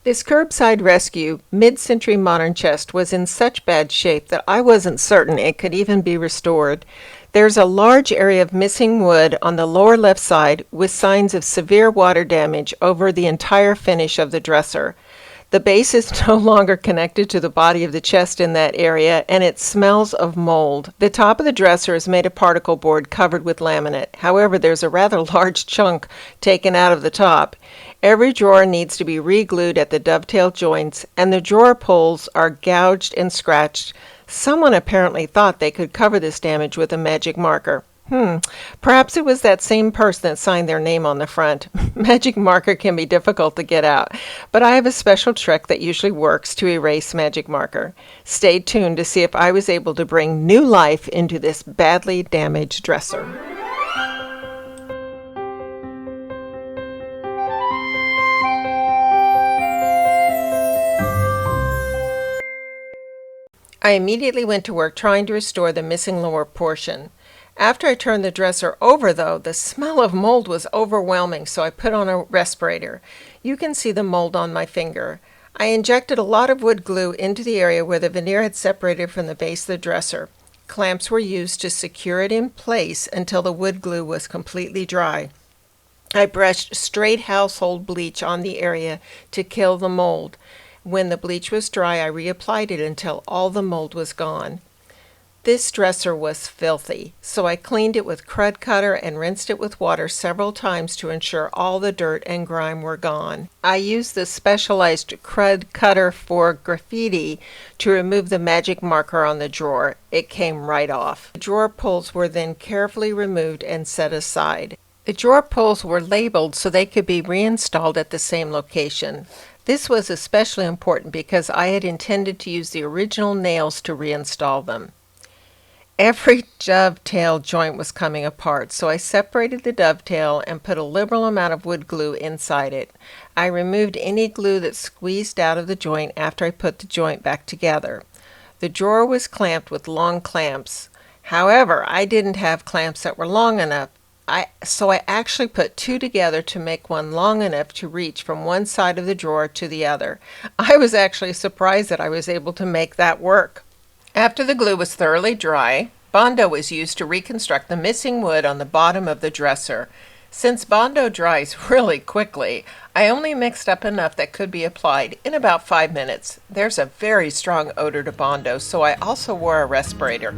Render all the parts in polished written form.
This curbside rescue mid-century modern chest was in such bad shape that I wasn't certain it could even be restored. There's a large area of missing wood on the lower left side with signs of severe water damage over the entire finish of the dresser. The base is no longer connected to the body of the chest in that area, and it smells of mold. The top of the dresser is made of particle board covered with laminate. However, there's a rather large chunk taken out of the top. Every drawer needs to be re-glued at the dovetail joints, and the drawer pulls are gouged and scratched. Someone apparently thought they could cover this damage with a magic marker. Perhaps it was that same person that signed their name on the front. Magic marker can be difficult to get out, but I have a special trick that usually works to erase magic marker. Stay tuned to see if I was able to bring new life into this badly damaged dresser. I immediately went to work trying to restore the missing lower portion. After I turned the dresser over, though, the smell of mold was overwhelming, so I put on a respirator. You can see the mold on my finger. I injected a lot of wood glue into the area where the veneer had separated from the base of the dresser. Clamps were used to secure it in place until the wood glue was completely dry. I brushed straight household bleach on the area to kill the mold. When the bleach was dry, I reapplied it until all the mold was gone. This dresser was filthy, so I cleaned it with crud cutter and rinsed it with water several times to ensure all the dirt and grime were gone. I used the specialized crud cutter for graffiti to remove the magic marker on the drawer. It came right off. The drawer pulls were then carefully removed and set aside. The drawer pulls were labeled so they could be reinstalled at the same location. This was especially important because I had intended to use the original nails to reinstall them. Every dovetail joint was coming apart, so I separated the dovetail and put a liberal amount of wood glue inside it. I removed any glue that squeezed out of the joint after I put the joint back together. The drawer was clamped with long clamps. However, I didn't have clamps that were long enough, so I actually put two together to make one long enough to reach from one side of the drawer to the other. I was actually surprised that I was able to make that work. After the glue was thoroughly dry, Bondo was used to reconstruct the missing wood on the bottom of the dresser. Since Bondo dries really quickly, I only mixed up enough that could be applied in about 5 minutes. There's a very strong odor to Bondo, so I also wore a respirator.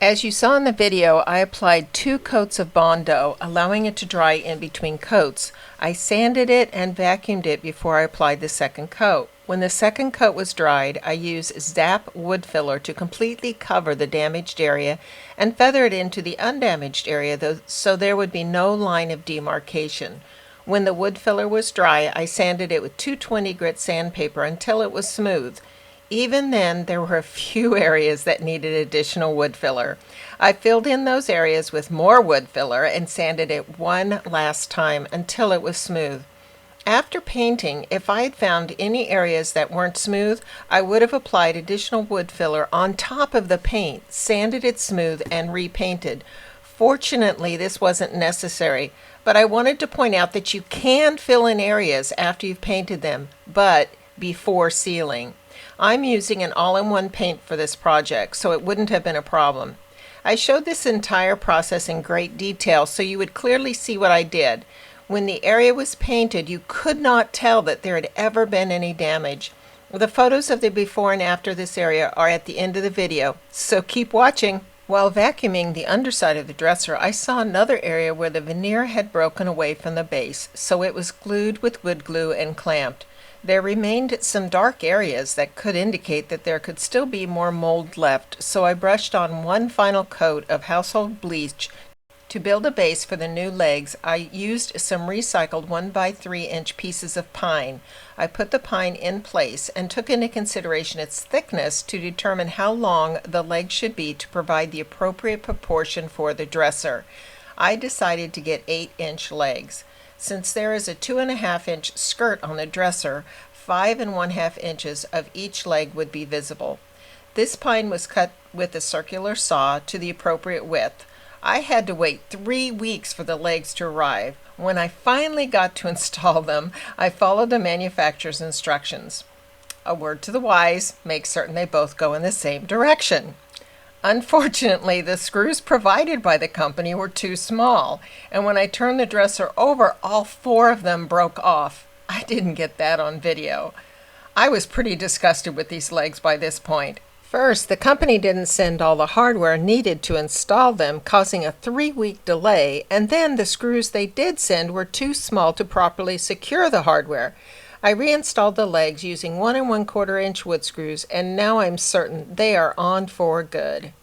As you saw in the video, I applied 2 coats of Bondo, allowing it to dry in between coats. I sanded it and vacuumed it before I applied the second coat. When the second coat was dried, I used Zap wood filler to completely cover the damaged area and feather it into the undamaged area so there would be no line of demarcation. When the wood filler was dry, I sanded it with 220 grit sandpaper until it was smooth. Even then, there were a few areas that needed additional wood filler. I filled in those areas with more wood filler and sanded it one last time until it was smooth. After painting, if I had found any areas that weren't smooth, I would have applied additional wood filler on top of the paint, sanded it smooth, and repainted. Fortunately, this wasn't necessary, but I wanted to point out that you can fill in areas after you've painted them, but before sealing. I'm using an all-in-one paint for this project, so it wouldn't have been a problem. I showed this entire process in great detail so you would clearly see what I did. When the area was painted, you could not tell that there had ever been any damage. The photos of the before and after this area are at the end of the video, so keep watching. While vacuuming the underside of the dresser, I saw another area where the veneer had broken away from the base, so it was glued with wood glue and clamped. There remained some dark areas that could indicate that there could still be more mold left, so I brushed on one final coat of household bleach. To build a base for the new legs, I used some recycled 1x3-inch pieces of pine. I put the pine in place and took into consideration its thickness to determine how long the legs should be to provide the appropriate proportion for the dresser. I decided to get 8-inch legs. Since there is a 2.5-inch skirt on the dresser, 5 1/2 inches of each leg would be visible. This pine was cut with a circular saw to the appropriate width. I had to wait 3 weeks for the legs to arrive. When I finally got to install them, I followed the manufacturer's instructions. A word to the wise, make certain they both go in the same direction. Unfortunately, the screws provided by the company were too small, and when I turned the dresser over, all 4 of them broke off. I didn't get that on video. I was pretty disgusted with these legs by this point. First, the company didn't send all the hardware needed to install them, causing a 3-week delay, and then the screws they did send were too small to properly secure the hardware. I reinstalled the legs using 1 1/4 inch wood screws, and now I'm certain they are on for good.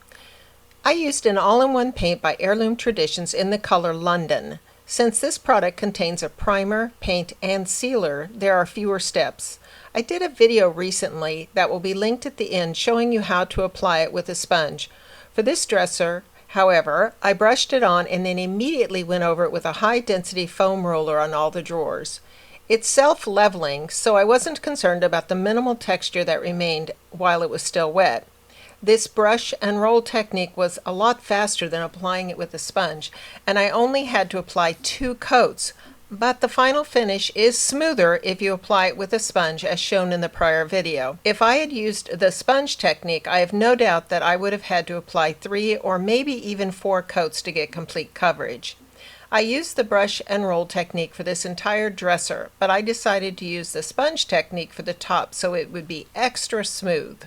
I used an all-in-one paint by Heirloom Traditions in the color London. Since this product contains a primer, paint, and sealer, there are fewer steps. I did a video recently that will be linked at the end showing you how to apply it with a sponge. For this dresser, however, I brushed it on and then immediately went over it with a high-density foam roller on all the drawers. It's self-leveling, so I wasn't concerned about the minimal texture that remained while it was still wet. This brush and roll technique was a lot faster than applying it with a sponge, and I only had to apply 2 coats, but the final finish is smoother if you apply it with a sponge as shown in the prior video. If I had used the sponge technique, I have no doubt that I would have had to apply 3 or maybe even 4 coats to get complete coverage. I used the brush and roll technique for this entire dresser, but I decided to use the sponge technique for the top so it would be extra smooth.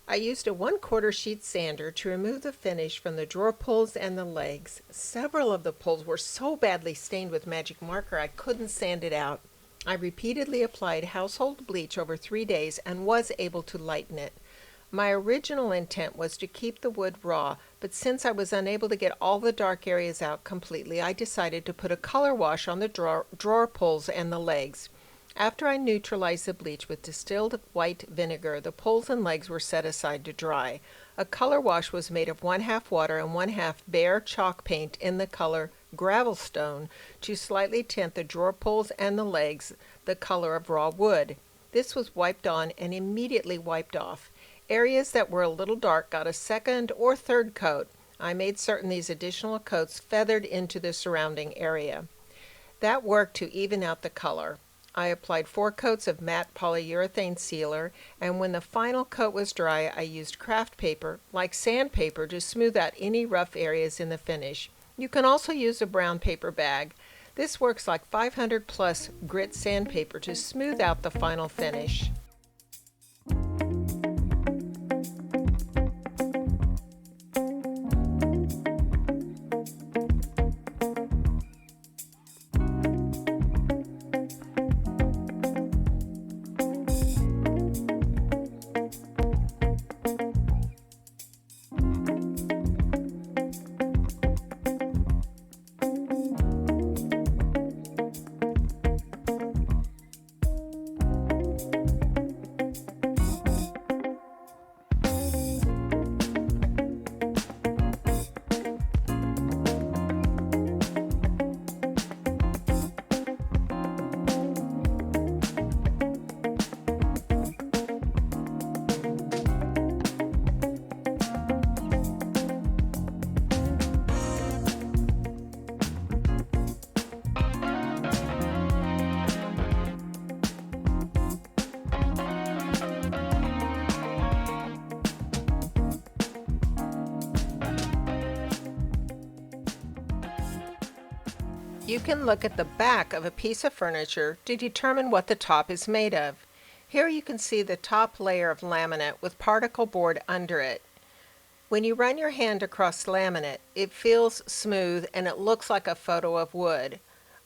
I used a 1/4 sheet sander to remove the finish from the drawer pulls and the legs. Several of the pulls were so badly stained with magic marker I couldn't sand it out. I repeatedly applied household bleach over 3 days and was able to lighten it. My original intent was to keep the wood raw, but since I was unable to get all the dark areas out completely, I decided to put a color wash on the drawer pulls and the legs. After I neutralized the bleach with distilled white vinegar, the pulls and legs were set aside to dry. A color wash was made of 1/2 water and 1/2 bare chalk paint in the color Gravelstone to slightly tint the drawer pulls and the legs the color of raw wood. This was wiped on and immediately wiped off. Areas that were a little dark got a 2nd or 3rd coat. I made certain these additional coats feathered into the surrounding area. That worked to even out the color. I applied 4 coats of matte polyurethane sealer, and when the final coat was dry, I used craft paper, like sandpaper, to smooth out any rough areas in the finish. You can also use a brown paper bag. This works like 500 plus grit sandpaper to smooth out the final finish. You can look at the back of a piece of furniture to determine what the top is made of. Here you can see the top layer of laminate with particle board under it. When you run your hand across laminate, it feels smooth and it looks like a photo of wood.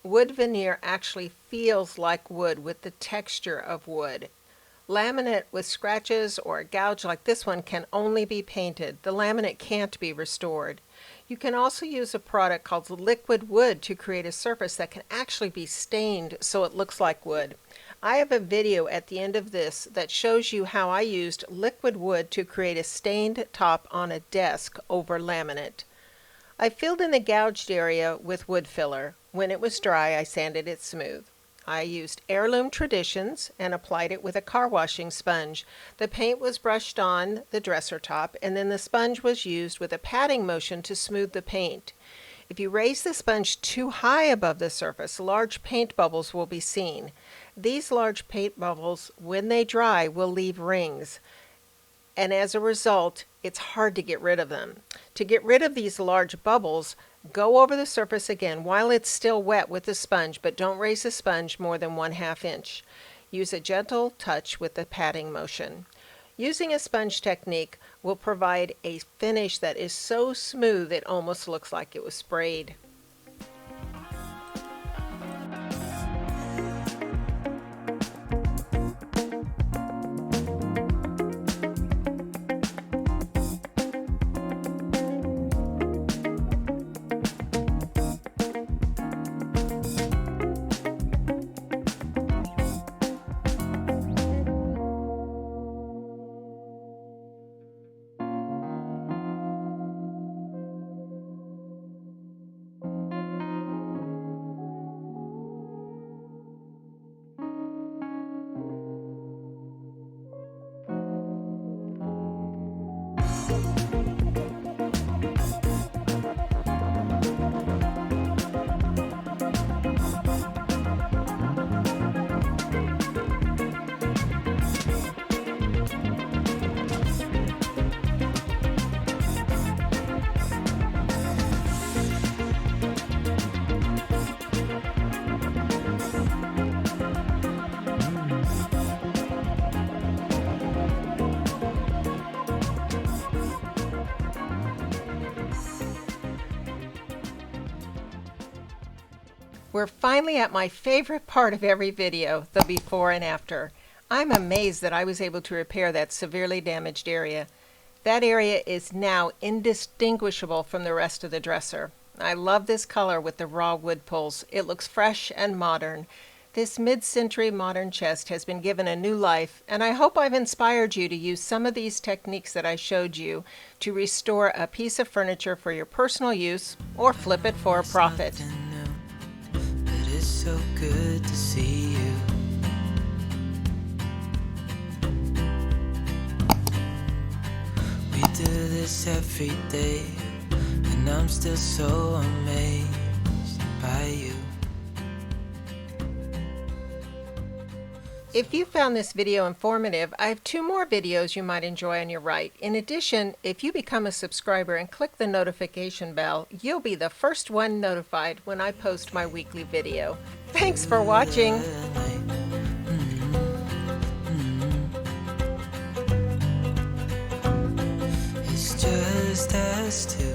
Wood veneer actually feels like wood with the texture of wood. Laminate with scratches or a gouge like this one can only be painted. The laminate can't be restored. You can also use a product called liquid wood to create a surface that can actually be stained so it looks like wood. I have a video at the end of this that shows you how I used liquid wood to create a stained top on a desk over laminate. I filled in the gouged area with wood filler. When it was dry, I sanded it smooth. I used Heirloom Traditions and applied it with a car washing sponge. The paint was brushed on the dresser top, and then the sponge was used with a patting motion to smooth the paint. If you raise the sponge too high above the surface, large paint bubbles will be seen. These large paint bubbles, when they dry, will leave rings, and as a result, it's hard to get rid of them. To get rid of these large bubbles, go over the surface again while it's still wet with the sponge, but don't raise the sponge more than 1/2 inch. Use a gentle touch with the patting motion. Using a sponge technique will provide a finish that is so smooth it almost looks like it was sprayed. We're finally at my favorite part of every video, the before and after. I'm amazed that I was able to repair that severely damaged area. That area is now indistinguishable from the rest of the dresser. I love this color with the raw wood pulls. It looks fresh and modern. This mid-century modern chest has been given a new life, and I hope I've inspired you to use some of these techniques that I showed you to restore a piece of furniture for your personal use or flip it for a profit. It's so good to see you. We do this every day, and I'm still so amazed by you. If you found this video informative, I have 2 more videos you might enjoy on your right. In addition, if you become a subscriber and click the notification bell, you'll be the first one notified when I post my weekly video. Thanks for watching. It's just us two.